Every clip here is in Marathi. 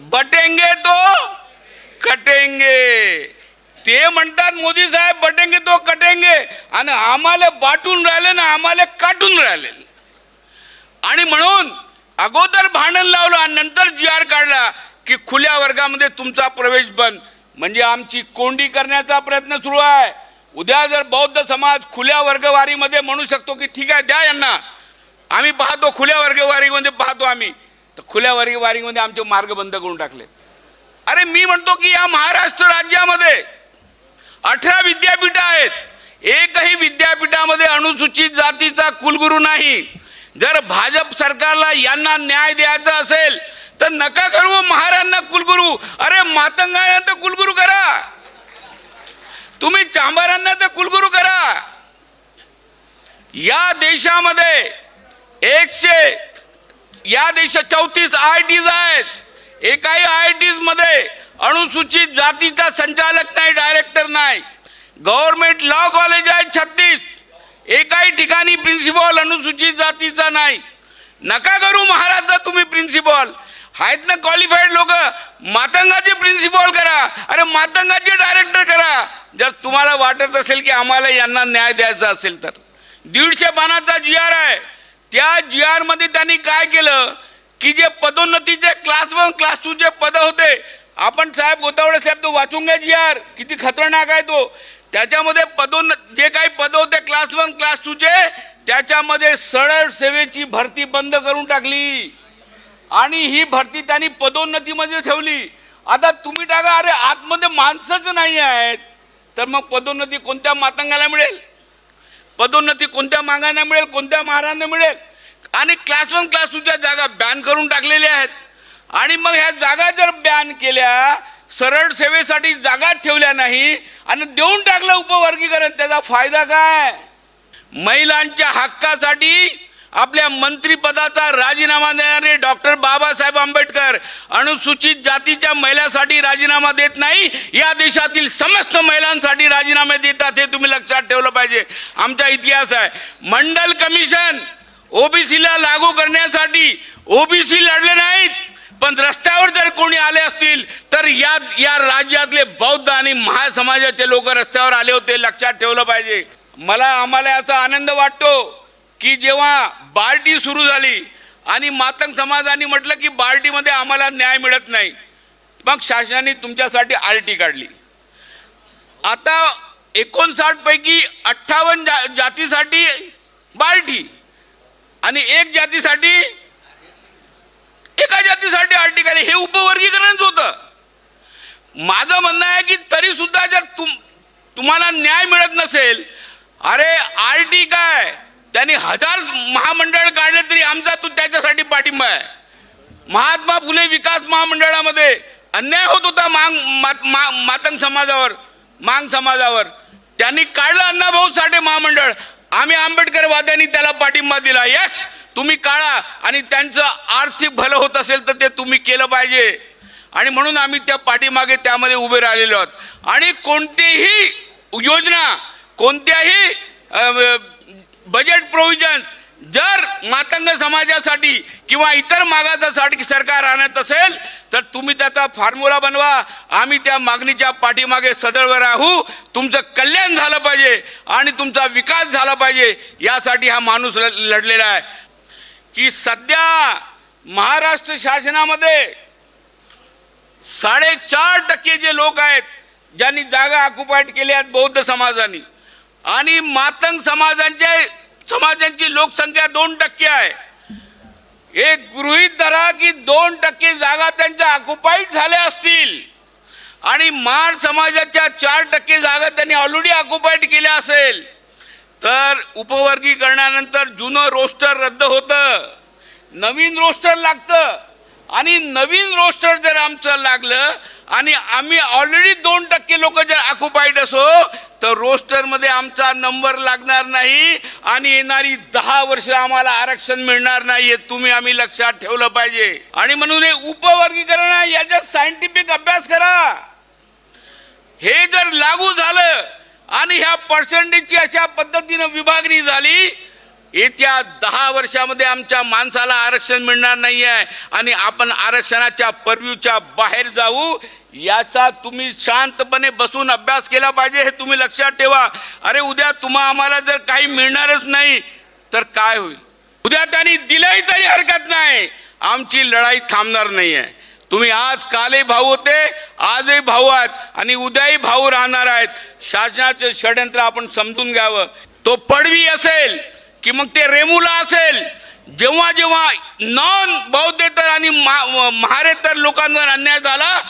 बटेंगे तो कटेंगे. ते म्हणतात मोदी साहेब बटेंगे तो कटेंगे, आणि आम्हाला बाटून राहिले ना, आम्हाला काटून राहिले. आणि म्हणून अगोदर भांडण लावलं आणि नंतर जी.आर. काढला की खुल्या वर्गामध्ये तुमचा प्रवेश बंद. म्हणजे आमची कोंडी करण्याचा प्रयत्न सुरू आहे. उद्या जर बौद्ध समाज खुल्या वर्गवारीमध्ये म्हणू शकतो की ठीक आहे द्या यांना, आम्ही पाहतो खुल्या वर्गवारीमध्ये पाहतो आम्ही, तर खुल्या वर्गवारीमध्ये आमचे मार्ग बंद करून टाकले. अरे मी म्हणतो की या महाराष्ट्र राज्यामध्ये 18 विद्यापीठ आहेत, एकही विद्यापीठामध्ये अनुसूचित जातीचा कुलगुरू नाही. जर भाजप सरकारला यांना न्याय द्यायचा असेल तर नका करू महाराजांना कुलगुरू. अरे मातंगांना तर कुलगुरू करा, तुम्ही चांभारांना तर कुलगुरू करा. या देशामध्ये 34 IITs आहेत. एकाही IITs मध्ये अनुसूचित जातीचा संचालक नाही, डायरेक्टर नाही. गव्हर्नमेंट लॉ कॉलेज आहे 36, एकाही ठिकाणी प्रिन्सिपल अनुसूचित जातीचा नाही. नका करू महाराजचा तुम्ही प्रिन्सिपल आहेत ना क्वालिफाईड लोक, मातंगाचे प्रिन्सिपल करा, अरे मातंगाचे डायरेक्टर करा. जर तुम्हाला वाटत असेल की आम्हाला यांना न्याय द्यायचा असेल तर 150 पानाचा जी.आर. आहे. त्या जी.आर. मध्ये त्यांनी काय केलं की जे पदोन्नतीचे क्लास 1 क्लास 2 चे पद होते, आपण साहेब गोतावडे साहेब तो वाचून घ्या जी.आर. किती खतरनाक आहे तो. त्याच्यामध्ये जे काही पद होते क्लास 1 क्लास 2 चे, त्याच्यामध्ये सरळ सेवेची भरती बंद करून टाकली आणि ही भरती त्यांनी पदोन्नतीमध्ये ठेवली. आता तुम्ही टाका, अरे आतमध्ये माणसंच नाही आहेत तर मग पदोन्नती कोणत्या मातंगाला मिळेल, पदोन्नती कोणत्या मागांना मिळेल, कोणत्या महाराजांना मिळेल. आणि क्लास 1 क्लास 2 च्या जागा बॅन करून टाकलेल्या आहेत. आणि मग ह्या जागा जर बॅन केल्या, सरळ सेवेसाठी जागा ठेवल्या नाही आणि देऊन टाकलं उपवर्गीकरण, त्याचा फायदा काय. महिलांच्या हक्कासाठी आपल्या मंत्रिपदाचा राजीनामा देणारे डॉक्टर बाबासाहेब आंबेडकर अनुसूचित जातीच्या महिलांसाठी राजीनामा देत नाही, या देशातील समस्त महिलांसाठी राजीनामे देतात. हे तुम्ही लक्षात ठेवलं पाहिजे. आमचा इतिहास आहे. मंडल कमिशन ओबीसीला लागू करण्यासाठी ओबीसी लढले नाहीत, पण रस्त्यावर जर कोणी आले असतील तर या राज्यातले बौद्ध आणि महासमाजाचे लोक रस्त्यावर आले होते. लक्षात ठेवलं पाहिजे. आम्हाला याचा आनंद वाटतो की जेव्हा बार्टी सुरू झाली आणि मातंग समाजाने म्हटलं की बार्टीमध्ये आम्हाला न्याय मिळत नाही, मग शासनाने तुमच्यासाठी आरटी काढली. आता 59 पैकी 58 जातीसाठी बार्टी आणि एका जातीसाठी आरटी काढली. हे उपवर्गीकरणच होतं. माझं म्हणणं आहे की तरी सुद्धा जर तुम्हाला न्याय मिळत नसेल, अरे आरटी काय, त्यांनी 1000 महामंडळ काढले तरी आमचा त्याच्यासाठी पाठिंबा आहे. महात्मा फुले विकास महामंडळामध्ये अन्याय होत होता मातंग समाजावर, मांग समाजावर. त्यांनी काढलं अण्णाभाऊ साठे महामंडळ. आम्ही आंबेडकरवाद्यांनी त्याला पाठिंबा दिला. यस, तुम्ही काढा आणि त्यांचं आर्थिक भलं होत असेल तर ते तुम्ही केलं पाहिजे. आणि म्हणून आम्ही त्या पाठीमागे त्यामध्ये उभे राहिलेलो आहोत. आणि कोणतीही योजना, कोणत्याही बजेट प्रोव्हिजन्स जर मातंग समाजासाठी किंवा इतर मागासासाठी सरकार आणत असेल तर तुम्ही त्याचा फॉर्म्युला बनवा. आम्ही त्या मागणीच्या पाठीमागे सदैव राहू. तुमचं कल्याण झालं पाहिजे आणि तुमचा विकास झाला पाहिजे, यासाठी हा माणूस लढलेला आहे. की सध्या महाराष्ट्र शासनामध्ये 4.5% जे लोक आहेत ज्यांनी जागा ऑक्युपाईड केल्या आहेत बौद्ध समाजाने, आणि मातंग समाजांची लोकसंख्या 2% आहे. एक गृहीत धरा की 2% जागा त्यांच्या ऑक्युपाईड झाल्या असतील आणि मार समाजाच्या 4% जागा त्यांनी ऑलरेडी ऑक्युपाईड केल्या असेल तर उपवर्गीकरणानंतर जुनं रोस्टर रद्द होतं, नवीन रोस्टर लागतं. आणि नवीन रोस्टर जर आमचं लागलं आणि आम्ही ऑलरेडी 2% लोक जर ऑक्युपाईड असो तर रोस्टरमध्ये आमचा नंबर लागणार नाही आणि येणारी 10 वर्ष आम्हाला आरक्षण मिळणार नाही. हे तुम्ही आम्ही लक्षात ठेवलं पाहिजे. आणि म्हणून हे उपवर्गीकरण आहे, याचा सायंटिफिक अभ्यास करा. हे जर लागू झालं आणि ह्या पर्सेंटेजची अशा पद्धतीने विभागणी झाली, येत्या 10 वर्षामध्ये आमच्या माणसाला आरक्षण मिळणार नाही आहे आणि आपण आरक्षणाच्या पर्व्यूच्या बाहेर जाऊ, याचा तुम्ही शांतपणे बसून अभ्यास केला पाहिजे. हे तुम्ही लक्षात ठेवा. अरे उद्या आम्हाला जर काही मिळणारच नाही तर काय होईल? उद्या त्यांनी दिलंही तरी हरकत नाही, आमची लढाई थांबणार नाही आहे. तुम्ही आज कालही भाऊ होते, आजही भाऊ आहात आणि उद्याही भाऊ राहणार आहेत. शासनाचे षडयंत्र आपण समजून घ्यावं. तो पडवी असेल की मग ते रेमुला असेल, जेव्हा जेव्हा नॉन बौद्धेतर आणि महारेतर लोकांवर अन्याय झाला,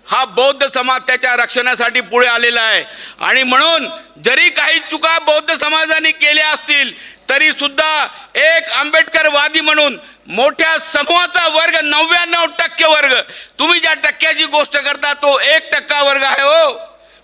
हा बौद्ध समाज त्याच्या रक्षणासाठी पुढे आलेला आहे. आणि म्हणून जरी काही चुका बौद्ध समाजाने केल्या असतील तरी सुद्धा एक आंबेडकरवादी म्हणून मोठ्या समूहाचा वर्ग 99% वर्ग, तुम्ही ज्या टक्क्याची गोष्ट करता तो 1% वर्ग आहे हो,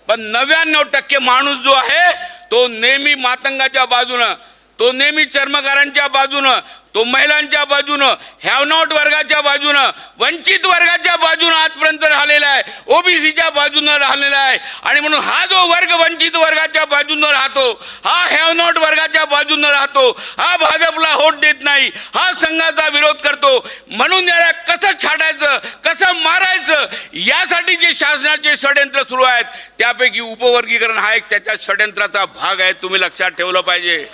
पण 99% माणूस जो आहे तो नेहमी मातंगाच्या बाजूनं, तो नेहमी चर्मकारांच्या बाजूनं, तो महिलांच्या बाजूनं, हॅव नॉट वर्गाच्या बाजूनं, वंचित वर्गाच्या बाजूनं आजपर्यंत राहिलेला आहे, ओबीसीच्या बाजूनं राहिलेला आहे. आणि म्हणून हा जो वर्ग वंचित वर्गाच्या बाजूनं राहतो, हा हॅव नॉट वर्गाच्या बाजूनं राहतो, हा भाजपला वोट देत नाही, हा संघाचा विरोध करतो. म्हणून याला कसं छाटायचं, कसं मारायचं, यासाठी जे शासनाचे षडयंत्र सुरू आहेत त्यापैकी उपवर्गीकरण हा एक त्याच्या षडयंत्राचा भाग आहे. तुम्ही लक्षात ठेवलं पाहिजे.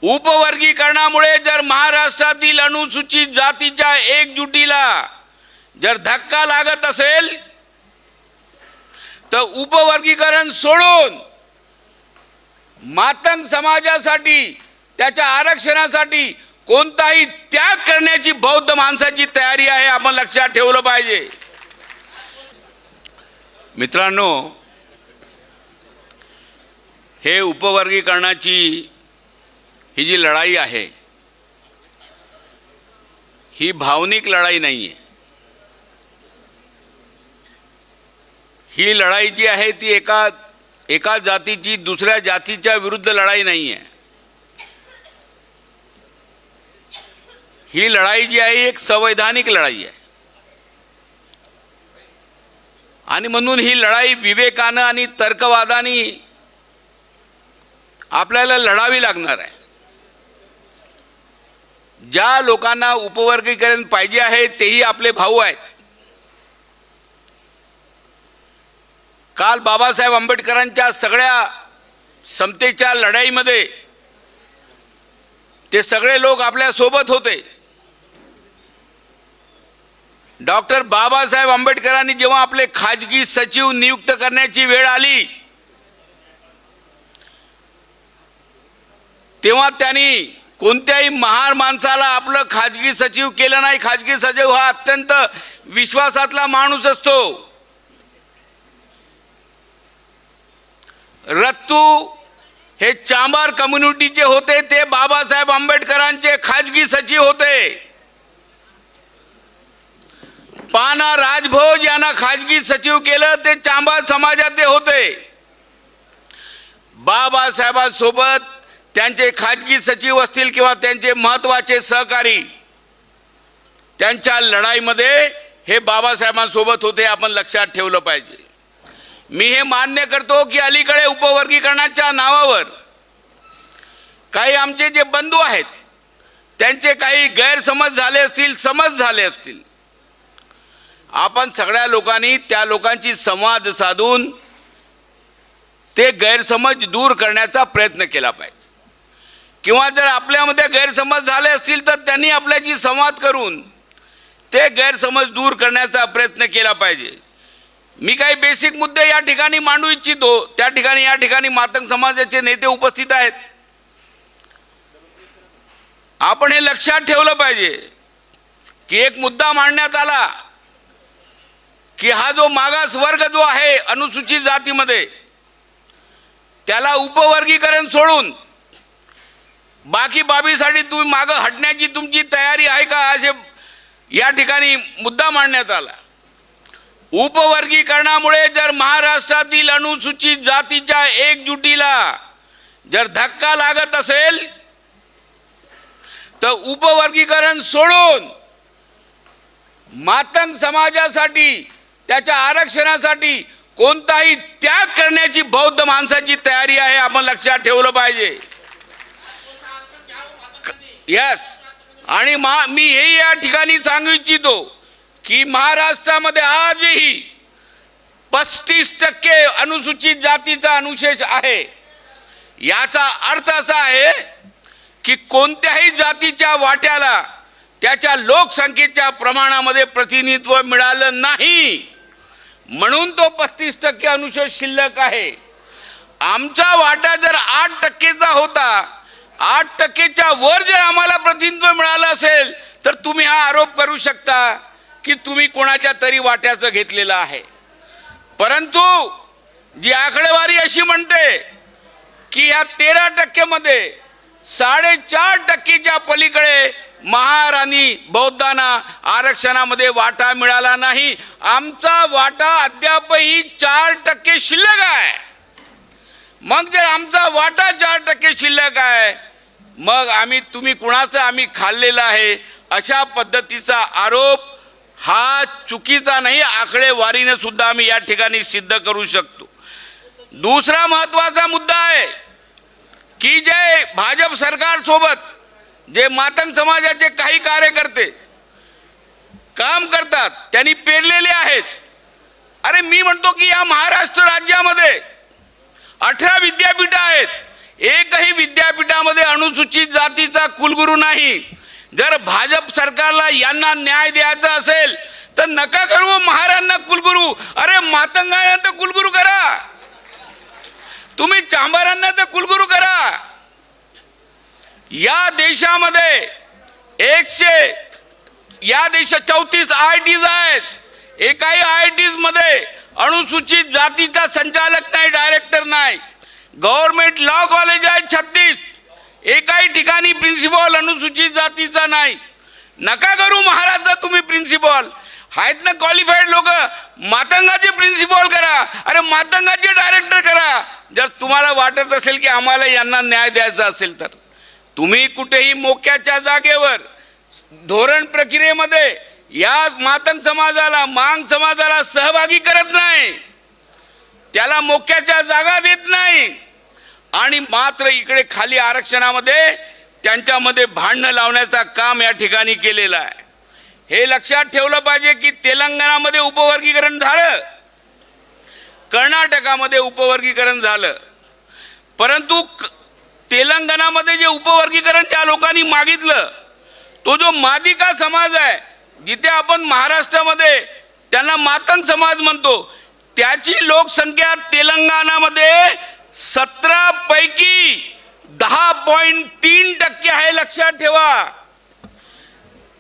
उपवर्गीकरणामुळे जर महाराष्ट्रातील अनुसूचित जातीच्या एकजुटीला जर धक्का लागत असेल तर उपवर्गीकरण सोडून मातंग समाजासाठी, त्याच्या आरक्षणासाठी कोणताही त्याग करण्याची बौद्ध माणसाची तयारी आहे. आपण लक्षात ठेवलं पाहिजे. मित्रांनो, हे उपवर्गीकरणाची ही जी लढाई आहे ही भावनिक लढाई नाही आहे. ही लढाई जी आहे ती एका जातीची दुसऱ्या जातीच्या विरुद्ध लढाई नाही आहे. ही लढाई जी आहे एक संवैधानिक लढाई आहे आणि म्हणून ही लढाई विवेकानं आणि तर्कवादाने आपल्याला लढावी लागणार आहे. ज्या लोकांना उपवर्गीकरण पाहिजे आहे तेही आपले भाऊ आहेत. काल बाबासाहेब आंबेडकरांच्या सगळ्या समतेच्या लढाईमध्ये ते सगळे लोक आपल्या सोबत होते. डॉक्टर बाबासाहेब आंबेडकरांनी जेव्हा आपले खाजगी सचिव नियुक्त करण्याची वेळ आली तेव्हा त्यांनी कोणत्याही महार माणसाला आपलं खाजगी सचिव केलं नाही. खाजगी सचिव हा अत्यंत विश्वासातला माणूस असतो. रत्तू हे चांबार कम्युनिटीचे होते, ते बाबासाहेब आंबेडकरांचे खाजगी सचिव होते. पाना राजभोज यांना खाजगी सचिव केलं, ते चांबार समाजाचे होते. बाबासाहेबांसोबत त्यांचे खाजगी सचिव असतील किंवा त्यांचे महत्त्वाचे सहकारी, त्यांच्या लढाईमध्ये हे बाबासाहेबांसोबत होते. आपण लक्षात ठेवलं पाहिजे. मी हे मान्य करतो की अलीकडे उपवर्गीकरणाच्या नावावर काही आमचे जे बंधू आहेत त्यांचे काही गैरसमज झाले असतील, समज झाले असतील. आपण सगळ्या लोकांनी त्या लोकांची संवाद साधून ते गैरसमज दूर करण्याचा प्रयत्न केला पाहिजे. किंवा जर आपल्यामध्ये गैरसमज झाले असतील तर त्यांनी आपल्याशी संवाद करून ते गैरसमज दूर करण्याचा प्रयत्न केला पाहिजे. मी काही बेसिक मुद्दे या ठिकाणी मांडू इच्छितो. या ठिकाणी मातंग समाजाचे नेते उपस्थित आहेत. आपण हे लक्षात ठेवलं पाहिजे की एक मुद्दा मांडण्यात आला की हा जो मागास वर्ग जो आहे अनुसूचित जातीमध्ये त्याला उपवर्गीकरण सोडून बाकी बाबीसाठी तुम्ही मागं हटण्याची तुमची तयारी आहे का, असे या ठिकाणी मुद्दा मांडण्यात आला. उपवर्गीकरणामुळे जर महाराष्ट्रातील अनुसूचित जातीच्या एकजुटीला जर धक्का लागत असेल तर उपवर्गीकरण सोडून मातंग समाजासाठी, त्याच्या आरक्षणासाठी कोणताही त्याग करण्याची बौद्ध माणसाची तयारी आहे. आपण लक्षात ठेवलं पाहिजे. यस, आणि मी हे या ठिकाणी सांगू इच्छितो की महाराष्ट्रामध्ये आजही 35% अनुसूचित जातीचा अनुशेष आहे. याचा अर्थ असा आहे की कोणत्याही जातीच्या वाट्याला त्याच्या लोकसंख्येच्या प्रमाणामध्ये प्रतिनिधित्व मिळालं नाही, म्हणून तो 35% अनुशेष शिल्लक आहे. आमचा वाटा जर 8%चा होता, 8%च्या वर जर आम्हाला प्रतिनिधित्व मिळालं असेल तर तुम्ही हा आरोप करू शकता की तुम्ही कोणाच्या तरी वाट्याचं घेतलेलं आहे. परंतु जी आकडेवारी अशी म्हणते की या 13% मध्ये 4.5%च्या पलीकडे महार आणि बौद्धांना आरक्षणामध्ये वाटा मिळाला नाही. आमचा वाटा अद्यापही 4% शिल्लक आहे. मग जर आमचा वाटा 4% शिल्लक आहे, मग तुम्ही कुणाचं आम्ही खाल्लेलं आहे अशा पद्धतीचा आरोप हा चुकीचा नाही, आकडेवारीने सुद्धा आम्ही या ठिकाणी सिद्ध करू शकतो. दुसरा महत्वाचा मुद्दा आहे की जे भाजप सरकार सोबत जे मातंग समाजाचे काही कार्यकर्ते काम करतात त्यांनी पेरलेले आहेत. अरे मी म्हणतो की या महाराष्ट्र राज्यामध्ये 18 विद्यापीठं आहेत, एकही विद्यापीठामध्ये अनुसूचित जातीचा कुलगुरू नाही. जर भाजप सरकारला यांना न्याय द्यायचा असेल तर नका करू महारांना कुलगुरू. अरे मातंगांना तर कुलगुरू करा, तुम्ही चांभारांना तर कुलगुरू करा. या देशामध्ये 34 IITs आहेत. एकाही IITs मध्ये अनुसूचित जातीचा संचालक नाही, डायरेक्टर नाही. गव्हर्नमेंट लॉ कॉलेज आहे 36, एकाही ठिकाणी प्रिन्सिपॉल अनुसूचित जातीचा नाही. नका करू महाराजचा तुम्ही प्रिन्सिपॉल आहेत ना क्वालिफाईड लोक, मातंगाचे प्रिन्सिपॉल करा, अरे मातंगाचे डायरेक्टर करा. जर तुम्हाला वाटत असेल की आम्हाला यांना न्याय द्यायचा असेल तर तुम्ही कुठेही मोक्याच्या जागेवर धोरण प्रक्रियेमध्ये या मातंग समाजाला, मांग समाजाला सहभागी करत नाही, त्याला मोक्याच्या जागा देत नाही, आणि मात्र इकडे खाली आरक्षणामध्ये त्यांच्यामध्ये भांडणं लावण्याचा काम या ठिकाणी केलेलं आहे. हे लक्षात ठेवलं पाहिजे की तेलंगणामध्ये उपवर्गीकरण झालं, कर्नाटकामध्ये उपवर्गीकरण झालं, परंतु तेलंगणामध्ये जे उपवर्गीकरण त्या लोकांनी मागितलं तो जो मादिका समाज आहे, जिथे आपण महाराष्ट्रामध्ये त्यांना मातंग समाज म्हणतो, त्याची लोकसंख्या तेलंगणामध्ये 17 पैकी 10.3% आहे. लक्षात ठेवा,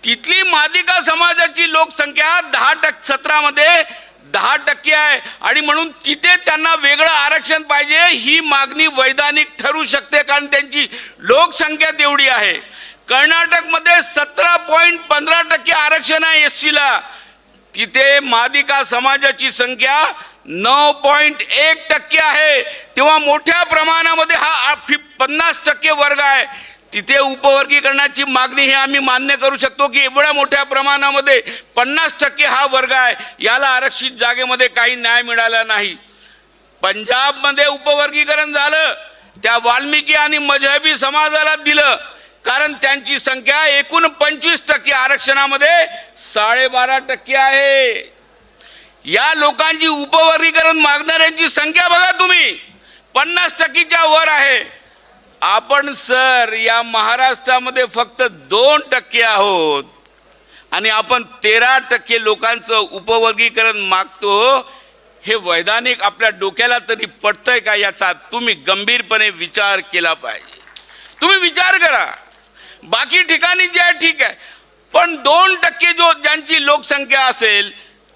तिथली मादिका समाजाची लोकसंख्या 17 मध्ये 10% आहे, आणि म्हणून तिथे त्यांना वेगळं आरक्षण पाहिजे. ही मागणी वैधानिक ठरू शकते कारण त्यांची लोकसंख्या तेवढी आहे. कर्नाटकमध्ये 17.15% आरक्षण आहे SCला, तिथे मादिका समाजाची संख्या 9.1% आहे. तेव्हा मोठ्या प्रमाणामध्ये हा 50% वर्ग आहे. तिथे उपवर्गीकरणाची मागणी हे आम्ही मान्य करू शकतो की एवढ्या मोठ्या प्रमाणामध्ये 50% हा वर्ग आहे, याला आरक्षित जागेमध्ये काही न्याय मिळाला नाही. पंजाबमध्ये उपवर्गीकरण झालं, त्या वाल्मिकी आणि मजहबी समाजाला दिलं कारण त्यांची संख्या एकूण 25% आरक्षणामध्ये 12.5% आहे. या लोकांची उपवर्गीकरण मागणाऱ्यांची संख्या बघा तुम्ही 50%च्या वर आहे. आपण सर या महाराष्ट्रामध्ये फक्त 2% आहोत आणि आपण 13% लोकांचं उपवर्गीकरण मागतो. हे वैधानिक आपल्या डोक्याला तरी पटतंय का? याचा तुम्ही गंभीरपणे विचार केला पाहिजे. तुम्ही विचार करा. बाकी ठिकाणी जे आहे ठीक आहे, पण 2% ज्यांची लोकसंख्या असेल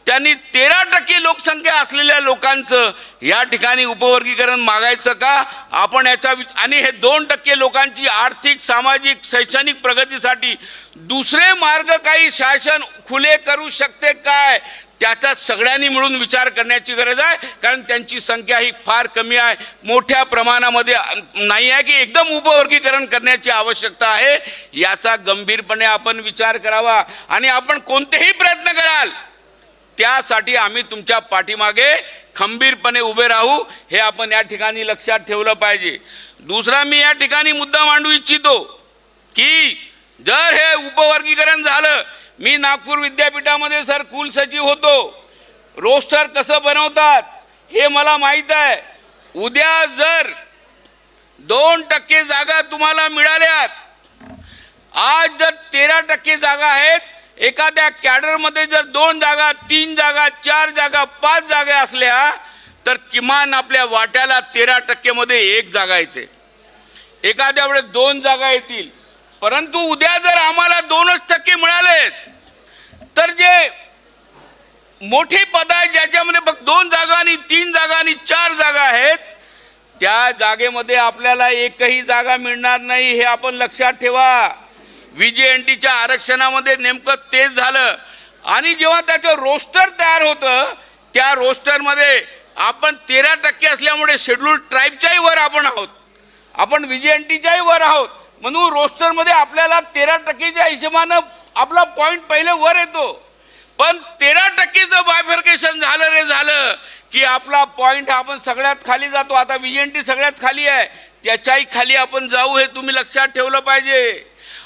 त्यांनी 13% लोकसंख्या असलेल्या लोकांचं या ठिकाणी उपवर्गीकरण मागायचं का? आपण याचा आणि हे 2% लोकांची आर्थिक, सामाजिक, शैक्षणिक प्रगतीसाठी दुसरे मार्ग काही शासन खुले करू शकते काय? त्याचा सगळ्यांनी मिळून विचार करण्याची गरज आहे, कारण त्यांची संख्या ही फार कमी आहे, मोठ्या प्रमाणामध्ये नाही आहे की एकदम उपवर्गीकरण करण्याची आवश्यकता आहे. याचा गंभीरपणे आपण विचार करावा आणि आपण कोणतेही प्रयत्न कराल त्यासाठी आम्ही तुमच्या पाठीमागे खंबीरपणे उभे राहू, हे आपण या ठिकाणी लक्षात ठेवलं पाहिजे. दुसरा मी या ठिकाणी मुद्दा मांडू इच्छितो की जर हे उपवर्गीकरण झालं, मी नागपूर विद्यापीठामध्ये सर कुलसचिव होतो, रोस्टर कसं बनवतात हे मला माहीत आहे. उद्या जर 2% जागा तुम्हाला मिळाल्यात, आज जर 13% जागा आहेत, एखाद्या कॅडरमध्ये जर 2 जागा 3 जागा 4 जागा 5 जागा असल्या तर किमान आपल्या वाट्याला 13% मध्ये 1 जागा येते. एखाद्या वेळेस 2 जागा येतील. परंतु उद्या जर आम्हाला 2% मिळाले तर जे मोठे पद आहे ज्याच्यामध्ये फक्त 2 जागा आणि 3 जागा आणि 4 जागा आहेत, त्या जागेमध्ये आपल्याला एकही जागा मिळणार नाही, हे आपण लक्षात ठेवा. VJNTच्या आरक्षणामध्ये नेमकं तेच झालं. आणि जेव्हा त्याचं रोस्टर तयार होतं, त्या रोस्टरमध्ये आपण 13% असल्यामुळे शेड्यूल ट्राईबच्याही वर आपण आहोत, आपण VJNTच्याही वर आहोत. म्हणून रोस्टरमध्ये आपल्याला 13%च्या हिशोबानं आपला पॉईंट पहिले वर येतो. पण 13%चं बायफर्केशन झालं रे झालं की आपला पॉईंट आपण सगळ्यात खाली जातो. आता VJNT सगळ्यात खाली आहे, त्याच्याही खाली आपण जाऊ, हे तुम्ही लक्षात ठेवलं पाहिजे.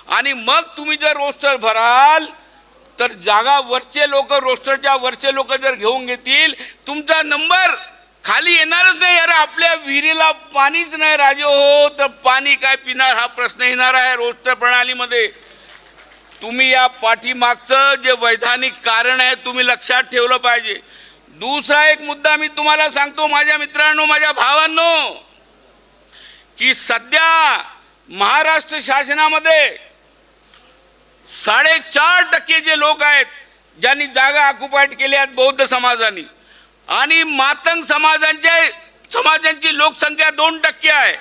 आणि मग तुम्ही जर रोस्टर भराल तर जागा वरचे लोक, रोस्टरच्या वरचे लोक जर घेऊन घेतील, तुमचा नंबर खाली येणारच नाही. अरे आपल्या विहिरीला पाणीच नाही राजे हो, तर पाणी काय पिणार हा प्रश्न येणार आहे रोस्टर प्रणालीमध्ये. तुम्ही या पाठीमागचं जे वैधानिक कारण आहे तुम्ही लक्षात ठेवलं पाहिजे. दुसरा एक मुद्दा मी तुम्हाला सांगतो माझ्या मित्रांनो, माझ्या भावांनो, की सध्या महाराष्ट्र शासनामध्ये 4.5% जे लोक आहेत ज्यांनी जागा ऑक्युपाईड केल्या आहेत बौद्ध समाजाने, आणि मातंग समाजांची लोकसंख्या 2% आहे.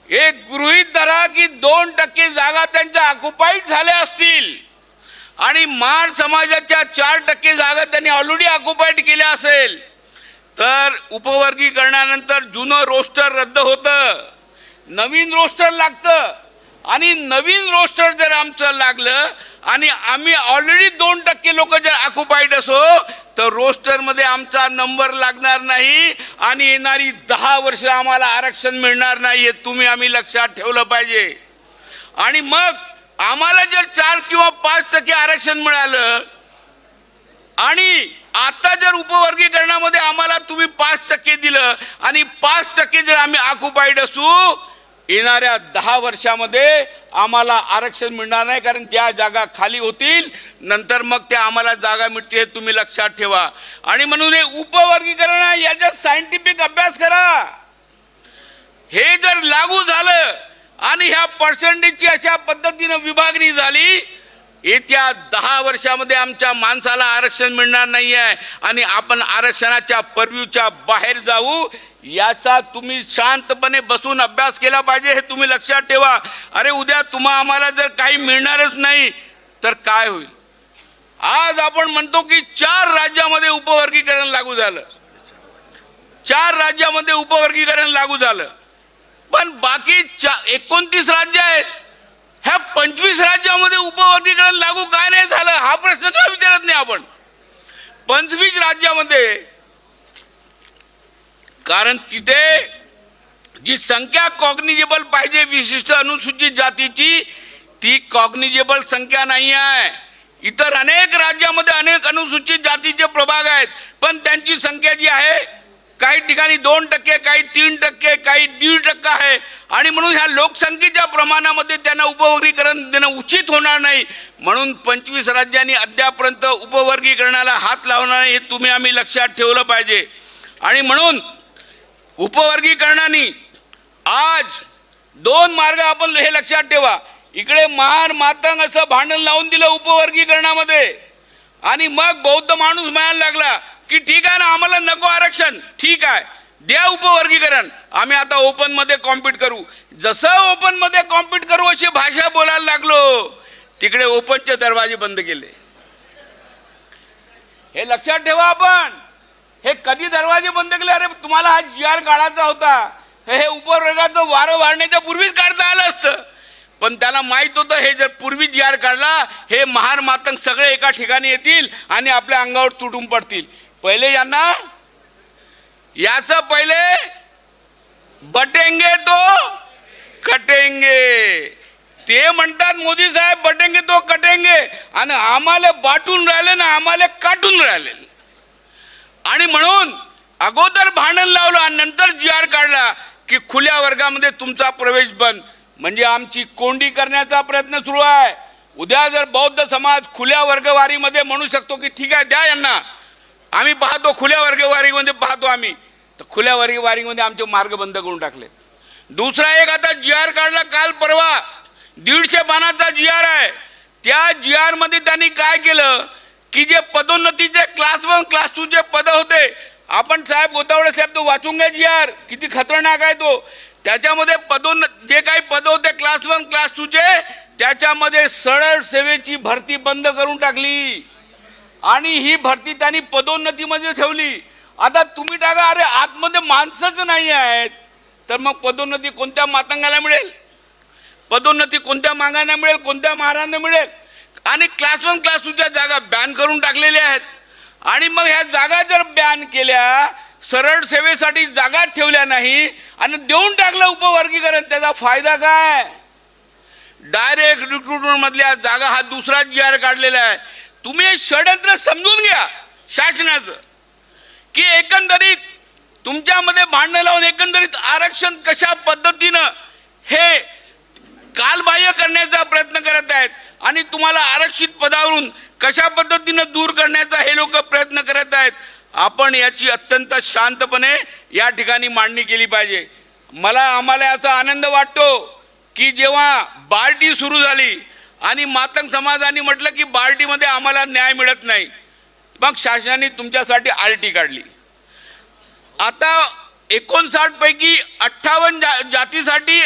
एक गृहीत धरा की 2% जागा त्यांच्या ऑक्युपाईड झाल्या असतील आणि मार समाजाच्या 4% जागा त्यांनी ऑलरेडी ऑक्युपाईड केल्या असेल, तर उपवर्गीकरणानंतर जुनं रोस्टर रद्द होतं, नवीन रोस्टर लागतं. आणि नवीन रोस्टर जर आमचं लागलं आणि आम्ही ऑलरेडी 2% लोक जर ऑक्युपाईड असो तर रोस्टरमध्ये आमचा नंबर लागणार नाही आणि येणारी 10 वर्ष आम्हाला आरक्षण मिळणार नाही, हे तुम्ही आम्ही लक्षात ठेवलं पाहिजे. आणि मग आम्हाला जर 4 किंवा 5% आरक्षण मिळालं आणि आता जर उपवर्गीकरणामध्ये आम्हाला तुम्ही 5% दिलं आणि 5% जर आम्ही ऑक्युपाईड असू, येणाऱ्या 10 वर्षामध्ये आम्हाला आरक्षण मिळणार नाही, कारण त्या जागा खाली होतील, नंतर मग त्या आम्हाला जागा मिळतील, हे तुम्ही लक्षात ठेवा. आणि म्हणून हे उपवर्गीकरण आहे, याचा सायंटिफिक अभ्यास करा. हे जर लागू झालं आणि ह्या पर्सेंटेजची अशा पद्धतीने विभागणी झाली, येत्या 10 वर्षामध्ये आमच्या माणसाला आरक्षण मिळणार नाही आहे आणि आपण आरक्षणाच्या पर्व्यूच्या बाहेर जाऊ. याचा तुम्ही शांतपणे बसून अभ्यास केला पाहिजे, हे तुम्ही लक्षात ठेवा. अरे उद्या आम्हाला जर काही मिळणारच नाही तर काय होईल? आज आपण म्हणतो की 4 राज्यामध्ये उपवर्गीकरण लागू झालं, 4 राज्यामध्ये उपवर्गीकरण लागू झालं, पण बाकी 29 राज्य आहेत, ह्या 25 राज्यामध्ये उपवर्गीकरण लागू काय नाही झालं हा प्रश्न का विचारत नाही आपण? 25 राज्यामध्ये, कारण तिथे जी संख्या कॉग्निजेबल पाहिजे विशिष्ट अनुसूचित जातीची, ती कॉग्निजेबल संख्या नाही आहे. इतर अनेक राज्यामध्ये अनेक अनुसूचित जातीचे प्रभाग आहेत, पण त्यांची संख्या जी आहे काही ठिकाणी 2%, काही 3%, काही 1.5% आहे. आणि म्हणून ह्या लोकसंख्येच्या प्रमाणामध्ये त्यांना उपवर्गीकरण देणं उचित होणार नाही. म्हणून 25 राज्यांनी अद्यापर्यंत उपवर्गीकरणाला हात लावणार नाही, हे तुम्ही आम्ही लक्षात ठेवलं पाहिजे. आणि म्हणून उपवर्गीकरणाने आज 2 मार्ग आपण हे लक्षात ठेवा. इकडे महार मातंग असं भांडण लावून दिलं उपवर्गीकरणामध्ये, आणि मग बौद्ध माणूस म्हणायला लागला की ठीक आहे ना, आम्हाला नको आरक्षण, ठीक आहे द्या उपवर्गीकरण, आम्ही आता ओपन मध्ये कॉम्पीट करू. जसं ओपन मध्ये कॉम्पीट करू अशी भाषा बोलायला लागलो, तिकडे ओपनचे दरवाजे बंद केले. हे लक्षात ठेवा. आपण हे कधी दरवाजे बंद केले? अरे तुम्हाला हा GR काढायचा होता, हे उपवर्गाचं वारं वाढण्याच्या पूर्वीच काढता आलं असतं, पण त्याला माहित होतं हे जर पूर्वी GR काढला हे महार मातंग सगळे एका ठिकाणी येतील आणि आपल्या अंगावर तुटून पडतील. पहिले यांना याचं पहिले बटेंगे तो कटेंगे, ते म्हणतात मोदी साहेब बटेंगे तो कटेंगे, आणि आम्हाला बाटून राहिले ना आम्हाला काटून राहिले. आणि म्हणून अगोदर भांडण लावलं आणि नंतर GR काढला की खुल्या वर्गामध्ये तुमचा प्रवेश बंद. म्हणजे आमची कोंडी करण्याचा प्रयत्न सुरू आहे. उद्या जर बौद्ध समाज खुल्या वर्गवारीमध्ये म्हणू शकतो की ठीक आहे द्या यांना, आम्ही पाहतो खुल्या वर्गवारीमध्ये पाहतो आम्ही, तर खुल्या वर्गवारीमध्ये आमचे मार्ग बंद करून टाकले. दुसरा एक आता GR काढला काल परवा, 150 पानाचा GR आहे. त्या GR मध्ये त्यांनी काय केलं की जे पदोन्नतीचे क्लास 1 क्लास 2 चे पद होते, आपण साहेब गोतावडे साहेब तो वाचून घ्या GR, किती खतरनाक आहे तो. त्याच्यामध्ये जे काही पद होते क्लास 1 क्लास 2 चे, त्याच्यामध्ये सरळ सेवेची भरती बंद करून टाकली आणि ही भरती त्यांनी पदोन्नतीमध्ये ठेवली. आता तुम्ही टाका, अरे आतमध्ये माणसंच नाही आहेत तर मग पदोन्नती कोणत्या मातंगाला मिळेल, पदोन्नती कोणत्या मागांना मिळेल, कोणत्या महाराजांना मिळेल. आणि क्लास 1 क्लास 2 च्या जागा बॅन करून टाकलेल्या आहेत. आणि मग ह्या जागा जर बॅन केल्या, सरळ सेवेसाठी जागा ठेवल्या नाही आणि देऊन टाकलं उपवर्गीकरण, त्याचा फायदा काय. डायरेक्ट रिक्रुटमेंट मधल्या जागा हा दुसरा GR काढलेला आहे. तुम्ही हे षडयंत्र समजून घ्या शासनाचं, की एकंदरीत तुमच्यामध्ये भांडण लावून एकंदरीत आरक्षण कशा पद्धतीनं हे कालबाह्य करण्याचा प्रयत्न करत आहेत आणि तुम्हाला आरक्षित पदावरून कशा पद्धतीनं दूर करण्याचा हे लोक प्रयत्न करत आहेत. आपण याची अत्यंत शांतपणे या ठिकाणी मांडणी केली पाहिजे. आम्हाला याचा आनंद वाटतो की जेव्हा बार्टी सुरू झाली आणि मातंग समाजाने म्हटलं की बार्टीमध्ये आम्हाला न्याय मिळत नाही, मग शासनाने तुमच्यासाठी RT काढली. आता 59 पैकी 58 जातीसाठी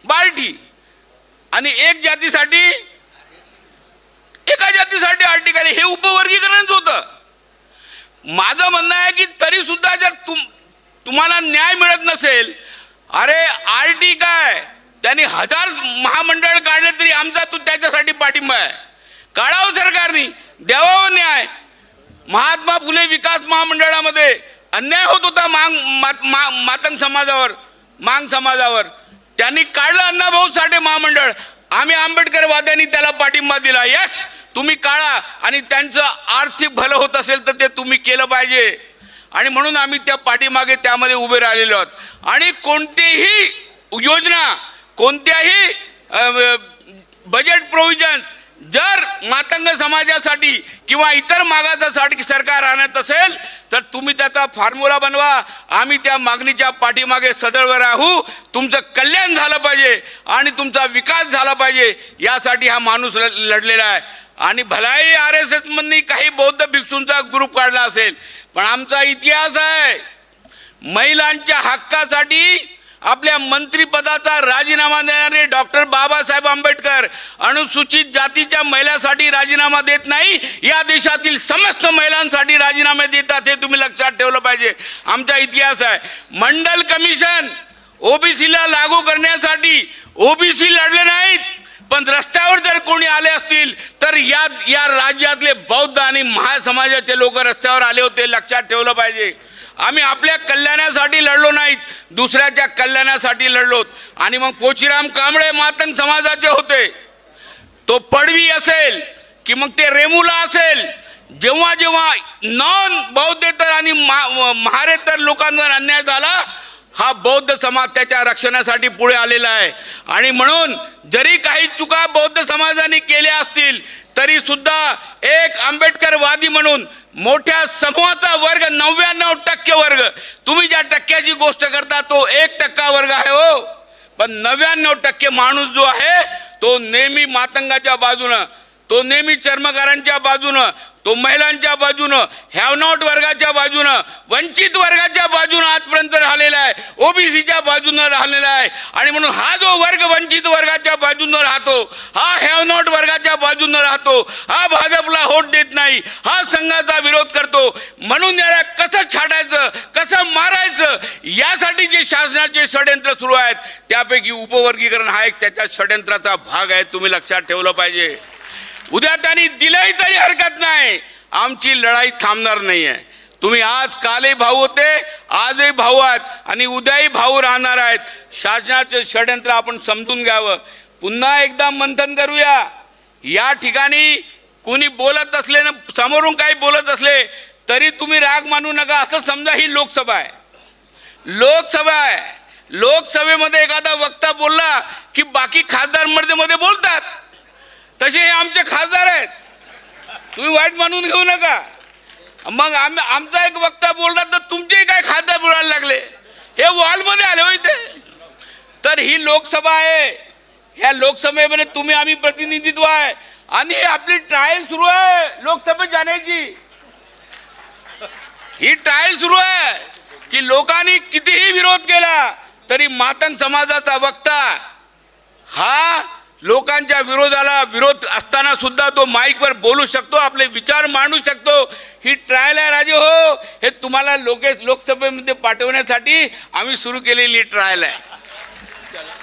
बार्टी आणि एका जातीसाठी RT काढली. हे उपवर्गीकरणच होतं. माझं म्हणणं आहे की तरी सुद्धा जर तुम्हाला न्याय मिळत नसेल, अरे RT काय, त्यांनी 1000 महामंडळ काढले तरी आमचा त्याच्यासाठी पाठिंबा आहे. काढावं सरकारने, द्यावं न्याय. महात्मा फुले विकास महामंडळामध्ये अन्याय होत होता मातंग समाजावर, मांग समाजावर. त्यांनी काढलं अण्णाभाऊ साठे महामंडळ, आम्ही आंबेडकरवाद्यांनी त्याला पाठिंबा दिला. यस, तुम्ही काढा आणि त्यांचं आर्थिक भलं होत असेल तर ते तुम्ही केलं पाहिजे. आणि म्हणून आम्ही त्या पाठीमागे त्यामध्ये उभे राहिलेलो आहोत. आणि कोणतीही योजना, कोणत्याही बजेट प्रोव्हिजन्स जर मातंग समाजासाठी किंवा इतर मागासासाठी सरकार आणत असेल तर तुम्ही त्याचा फॉर्म्युला बनवा. आम्ही त्या मागणीच्या पाठीमागे सदैव राहू. तुमचं कल्याण झालं पाहिजे आणि तुमचा विकास झाला पाहिजे, यासाठी हा माणूस लढलेला आहे. आणि भलाही RSS मधनी काही बौद्ध भिक्षूंचा ग्रुप काढला असेल, पण आमचा इतिहास आहे महिलांच्या हक्कासाठी आपल्या मंत्रिपदाचा राजीनामा देणारे डॉक्टर बाबासाहेब आंबेडकर अनुसूचित जातीच्या महिलांसाठी राजीनामा देत नाही, या देशातील समस्त महिलांसाठी राजीनामे देतात. हे तुम्ही लक्षात ठेवलं पाहिजे. आमचा इतिहास आहे. मंडल कमिशन ओबीसीला लागू करण्यासाठी ओबीसी लढले नाहीत, पण रस्त्यावर जर कोणी आले असतील तर या राज्यातले बौद्ध आणि महासमाजाचे लोक रस्त्यावर आले होते. लक्षात ठेवलं पाहिजे. आम्ही आपल्या कल्याणासाठी लढलो नाहीत, दुसऱ्याच्या कल्याणासाठी लढलो. आणि मग पोचीराम कांबळे मातंग समाजाचे होते, तो पडवी असेल की मग ते रेमुला असेल, जेव्हा जेव्हा नॉन बौद्धेतर आणि महारेतर लोकांवर अन्याय झाला, हा बौद्ध समाज त्याच्या रक्षणासाठी पुढे आलेला आहे. आणि म्हणून जरी काही चुका बौद्ध समाजाने केल्या असतील तरी सुद्धा एक आंबेडकरवादी म्हणून मोठ्या समूहाचा वर्ग 99% वर्ग, तुम्ही ज्या टक्क्याची गोष्ट करता तो 1% वर्ग आहे हो, पण 99% माणूस जो आहे तो नेहमी मातंगाच्या बाजूनं, तो नेहमी चर्मकारांच्या बाजूनं, तो महिलांच्या बाजूनं, हॅव नॉट वर्गाच्या बाजूनं, वंचित वर्गाच्या बाजूनं आजपर्यंत राहिलेला आहे, ओबीसीच्या बाजूनं राहिलेला आहे. आणि म्हणून हा जो वर्ग वंचित वर्गाच्या बाजूनं राहतो, हा हॅव नॉट वर्गाच्या बाजूनं राहतो, हा भाजपला वोट देत नाही, हा संघाचा विरोध करतो. म्हणून याला कसं छाटायचं, कसं मारायचं, यासाठी जे शासनाचे षडयंत्र सुरू आहेत त्यापैकी उपवर्गीकरण हा एक त्याच्या षडयंत्राचा भाग आहे. तुम्ही लक्षात ठेवलं पाहिजे. उद्या त्यांनी दिलंही तरी हरकत नाही, आमची लढाई थांबणार नाही आहे. तुम्ही आज कालही भाऊ होते, आजही भाऊ आहात आणि उद्याही भाऊ राहणार आहेत. शासनाचे षडयंत्र आपण समजून घ्यावं. पुन्हा एकदा मंथन करूया. या ठिकाणी कोणी बोलत असले ना, समोरून काही बोलत असले तरी तुम्ही राग मानू नका. असं समजा ही लोकसभा आहे. लोकसभा आहे. लोकसभेमध्ये एखादा वक्ता बोलला की बाकी खासदार मध्ये बोलतात. तसे हे आमचे खासदार आहेत. तुम्ही वाईट मानून घेऊ नका. मग आमचा एक वक्ता बोलला तर तुमचे काय खासदार बोलायला लागले. हे वॉलमध्ये आले होय ते. तर ही लोकसभा आहे. ह्या लोकसभेमध्ये तुम्ही आम्ही प्रतिनिधित्व आहे आणि आपली ट्रायल सुरू आहे लोकसभेत जाण्याची. ही ट्रायल सुरू आहे की लोकांनी कितीही विरोध केला तरी मातंग समाजाचा वक्ता हा लोकांच्या विरोध असताना सुद्धा तो माईकवर बोलू शकतो, आपले विचार मांडू शकतो. ही ट्रायल आहे राजे हो. हे तुम्हाला लोकसभेमध्ये पाठवण्यासाठी आम्ही सुरू केलेली ट्रायल आहे.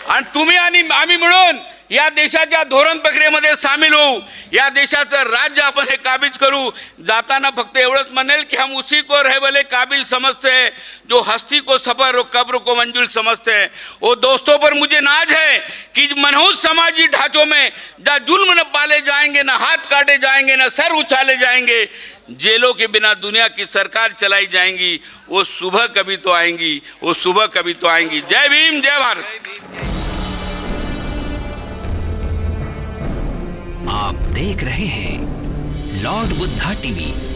आणि तुम्ही आणि आम्ही मिळून या देशाच्या धोरण प्रक्रियेमध्ये सामील होऊ. या देशाचं राज्य आपण हे काबीज करू. जाताना फक्त एवढंच म्हणेल की हम उसी को रहबले काबिल समझते हैं जो हस्ती को सफर और कब्र को मंजिल समझते हैं. वो दोस्तों पर मुझे नाज है कि मनहूस समाजी ढांचों में जहाँ जुल्म न पाले जाएंगे, न हाथ काटे जाएंगे, न सर उछाले जाएंगे, जेलों के बिना दुनिया की सरकार चलाई जाएंगी. वो सुबह कभी तो आएंगी, वो सुबह कभी तो आएंगी. जय भीम, जय भारत. आप देख रहे हैं लॉर्ड बुद्धा टीवी.